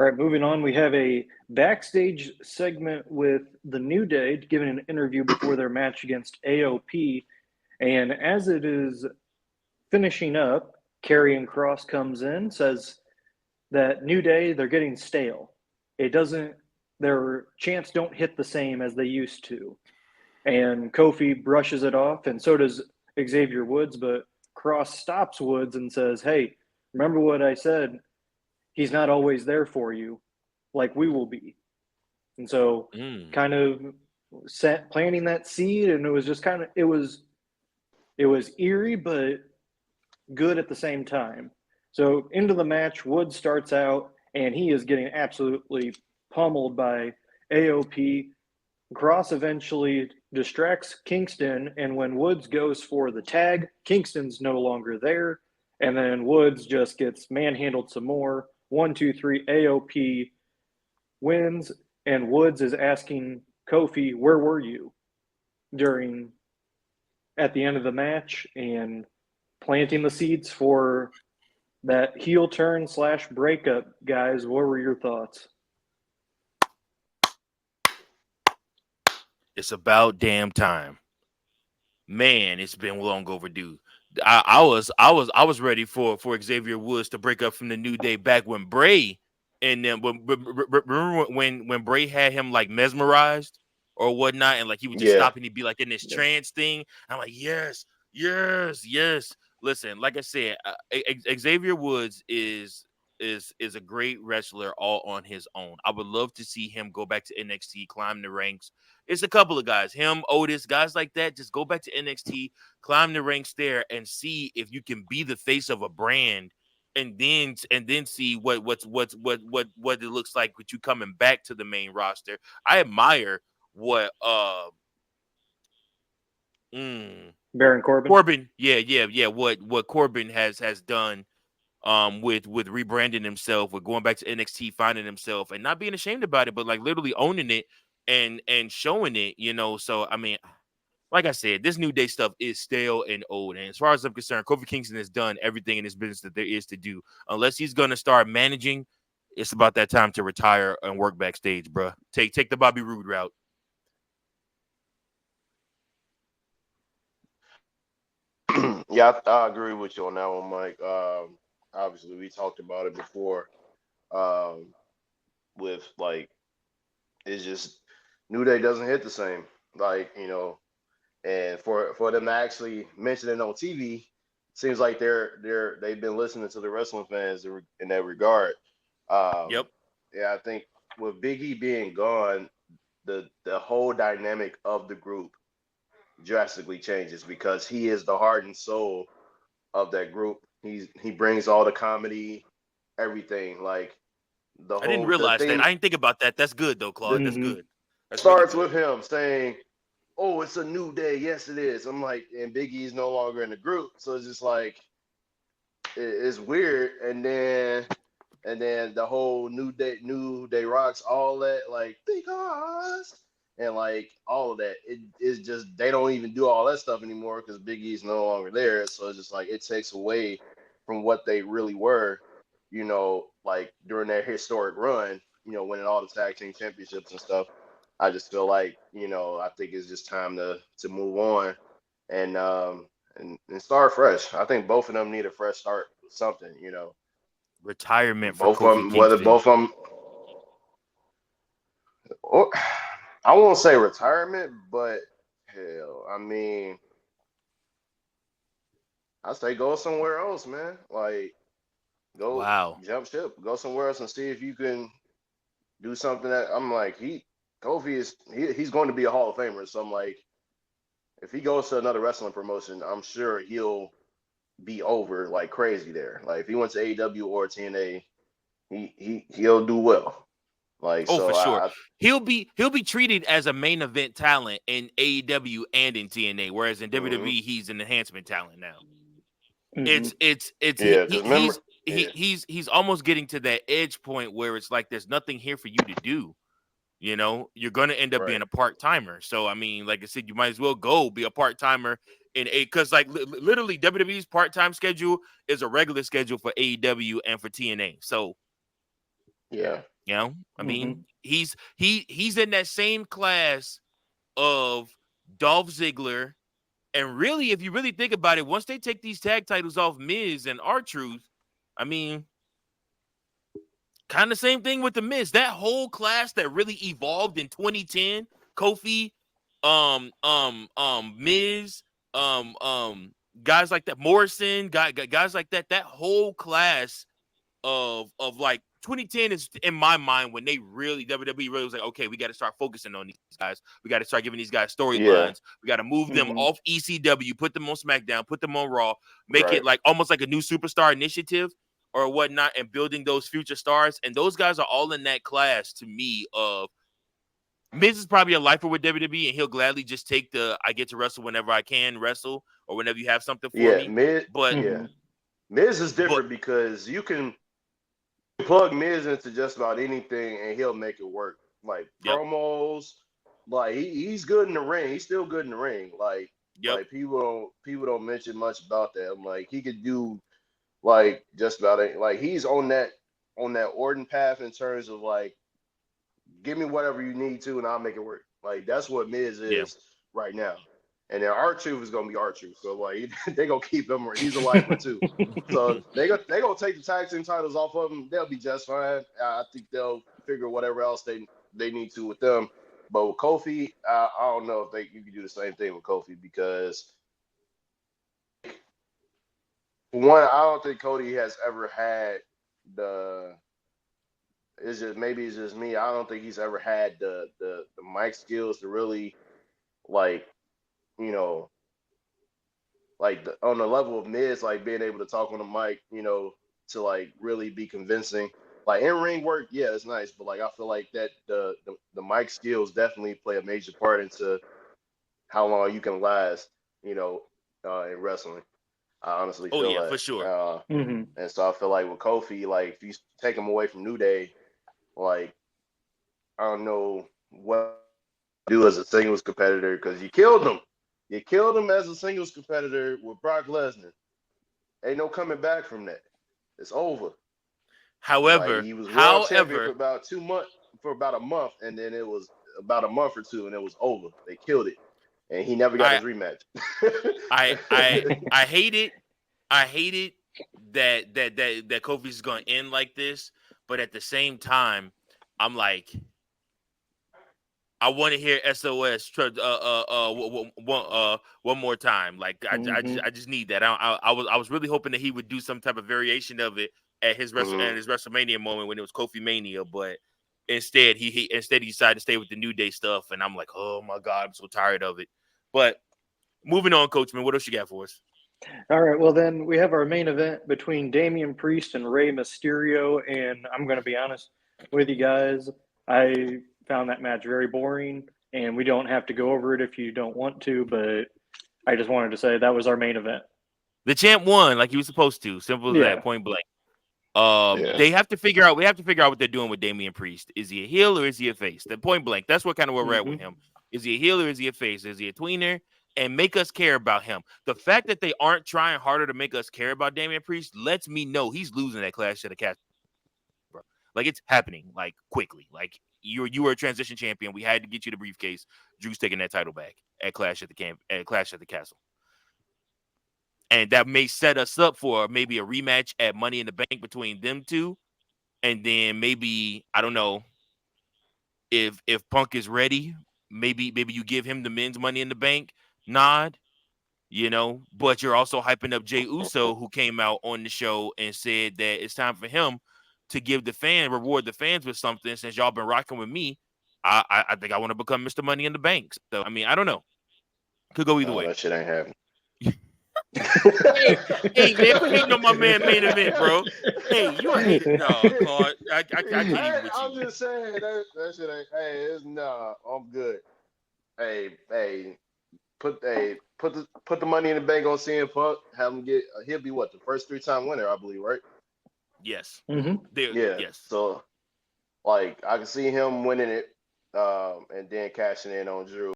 All right, moving on. We have a backstage segment with the New Day giving an interview before their match against AOP. And as it is finishing up, Karrion Kross comes in, says that New Day, they're getting stale. Their chants don't hit the same as they used to. And Kofi brushes it off, and so does Xavier Woods, but Kross stops Woods and says, hey, remember what I said? He's not always there for you like we will be. And so kind of planting that seed, and it was just kind of it was eerie but good at the same time. So into the match, Woods starts out and he is getting absolutely pummeled by AOP. Kross eventually distracts Kingston, and when Woods goes for the tag, Kingston's no longer there, and then Woods just gets manhandled some more. 1, 2, 3, AOP wins, and Woods is asking Kofi, where were you at the end of the match, and planting the seeds for that heel turn / breakup. Guys, what were your thoughts? It's about damn time. Man, it's been long overdue. I was ready for Xavier Woods to break up from the New Day back when Bray, and then remember when Bray had him like mesmerized or whatnot, and like he would just stop and he'd be like in this trance thing. I'm like, yes. Listen, like I said, Xavier Woods is a great wrestler all on his own. I would love to see him go back to NXT, climb the ranks. It's a couple of guys, him, Otis, guys like that. Just go back to NXT, climb the ranks there, and see if you can be the face of a brand, and then see what it looks like with you coming back to the main roster. I admire what Baron Corbin. What Corbin has done with rebranding himself, with going back to NXT, finding himself and not being ashamed about it, but like literally owning it and showing it, So I mean, like I said, this New Day stuff is stale and old. And as far as I'm concerned, Kofi Kingston has done everything in his business that there is to do. Unless he's gonna start managing, it's about that time to retire and work backstage, bro. Take the Bobby Roode route. Yeah, I agree with you on that one, Mike. Obviously, we talked about it before. With like, it's just New Day doesn't hit the same. And for them to actually mention it on TV, seems like they've been listening to the wrestling fans in that regard. Yep. Yeah, I think with Big E being gone, the whole dynamic of the group drastically changes because he is the heart and soul of that group. He brings all the comedy, everything. Like I didn't realize that. I didn't think about that. That's good though, Claude. That's good. That starts really good. With him saying, "Oh, it's a new day." Yes, it is. I'm like, and Big E's no longer in the group, so it's just like it's weird. And then the whole New Day rocks, all that, like because. And like all of that, it is just they don't even do all that stuff anymore because Big E's no longer there. So it's just like it takes away from what they really were, like during their historic run, winning all the tag team championships and stuff. I just feel like, I think it's just time to move on and start fresh. I think both of them need a fresh start with something, Retirement for both Kofi of them, Kingston. whether both of them. I won't say retirement, but hell, I mean, I say go somewhere else, man. Like, go jump ship, go somewhere else and see if you can do something that I'm like, he's going to be a Hall of Famer. So I'm like, if he goes to another wrestling promotion, I'm sure he'll be over like crazy there. Like if he went to AEW or TNA, he'll do well. Like, for sure. He'll be treated as a main event talent in AEW and in TNA, whereas in WWE he's an enhancement talent now. He's almost getting to that edge point where it's like there's nothing here for you to do. You're gonna end up being a part-timer. So I mean, like I said, you might as well go be a part-timer because like literally WWE's part-time schedule is a regular schedule for AEW and for TNA. So yeah. You know, I Mm-hmm. mean, he's in that same class of Dolph Ziggler. And really, if you really think about it, once they take these tag titles off Miz and R-Truth, I mean, kind of same thing with the Miz. That whole class that really evolved in 2010, Kofi, Miz, um, um, guys like that, Morrison, guys like that. That whole class of like 2010 is in my mind when they really WWE really was like, okay, we got to start focusing on these guys. We got to start giving these guys Yeah, storylines. We got to move them Mm-hmm. off ECW, put them on SmackDown, put them on Raw, make it right. like almost like a new superstar initiative or whatnot, and building those future stars. And those guys are all in that class to me of Miz is probably a lifer with WWE, and he'll gladly just take the I get to wrestle whenever I can wrestle or whenever you have something for Yeah, me. But Yeah, Miz is but different because you can plug Miz into just about anything and he'll make it work. Like yep, promos, like he's good in the ring. He's still good in the ring. yep, People don't mention much about that. I'm like he could do like just about it. Like he's on that Orton path in terms of like give me whatever you need to and I'll make it work. Like that's what Miz yeah. is right now. And then R-Truth is gonna be R-Truth. So like they gonna keep him. He's a lifer too. So they gonna take the tag team titles off of them. They'll be just fine. I think they'll figure whatever else they need to with them. But with Kofi, I don't know if you can do the same thing with Kofi because one, I don't think Cody has ever had the. It's just maybe it's just me. I don't think he's ever had the mic skills to really like you know on the level of Miz, like being able to talk on the mic, to like really be convincing. Like in ring work, yeah, it's nice, but like I feel like that the mic skills definitely play a major part into how long you can last, in wrestling. I honestly Oh feel yeah, for that. sure. Mm-hmm. And so I feel like with Kofi, like if you take him away from New Day, like I don't know what to do as a singles competitor because you killed him. You killed him as a singles competitor with Brock Lesnar. Ain't no coming back from that. It's over. Like However, he was world champion for however, about 2 months, for about a month, and then it was about a month or two, and it was over. They killed it, and he never got I his rematch. I I I hate it. I hate it that Kofi's going to end like this, but at the same time, I'm like, I want to hear SOS one more time. Like Mm-hmm. I just need that. I was really hoping that he would do some type of variation of it at his Mhm. WrestleMania moment when it was Kofi Mania, but instead he decided to stay with the New Day stuff, and I'm like, oh my god, I'm so tired of it. But moving on, Coachman, what else you got for us? All right. Well, then we have our main event between Damian Priest and Rey Mysterio. And I'm going to be honest with you guys. I found that match very boring. And we don't have to go over it if you don't want to. But I just wanted to say that was our main event. The champ won like he was supposed to. Simple as that, Yeah. point blank. Yeah. They have to figure out. We have to figure out what they're doing with Damian Priest. Is he a heel or is he a face? The point blank. That's what kind of where we're at with Mm-hmm. him. Is he a heel or is he a face? Is he a tweener? And make us care about him. The fact that they aren't trying harder to make us care about Damian Priest lets me know he's losing that Clash of the Castle, bro. Like it's happening, like quickly. Like you were a transition champion. We had to get you the briefcase. Drew's taking that title back at Clash at the Castle. And that may set us up for maybe a rematch at Money in the Bank between them two. And then maybe, I don't know, if Punk is ready, maybe you give him the men's Money in the Bank nod, but you're also hyping up Jay Uso, who came out on the show and said that it's time for him to reward the fans with something. Since y'all been rocking with me, I think I want to become Mr. Money in the Bank. So I mean, I don't know. Could go either No, way. that shit ain't happening. Hey, man, quit hating on my man main event, bro. Hey, you a hater. No, Claude, I can't even with I'm you. just saying that shit ain't. Hey, I'm good. Hey, put the money in the bank on CM Punk. Have him get. He'll be what the first 3-time winner, I believe, right? Yes. Mm-hmm. Yeah. Yes. So like I can see him winning it, and then cashing in on Drew.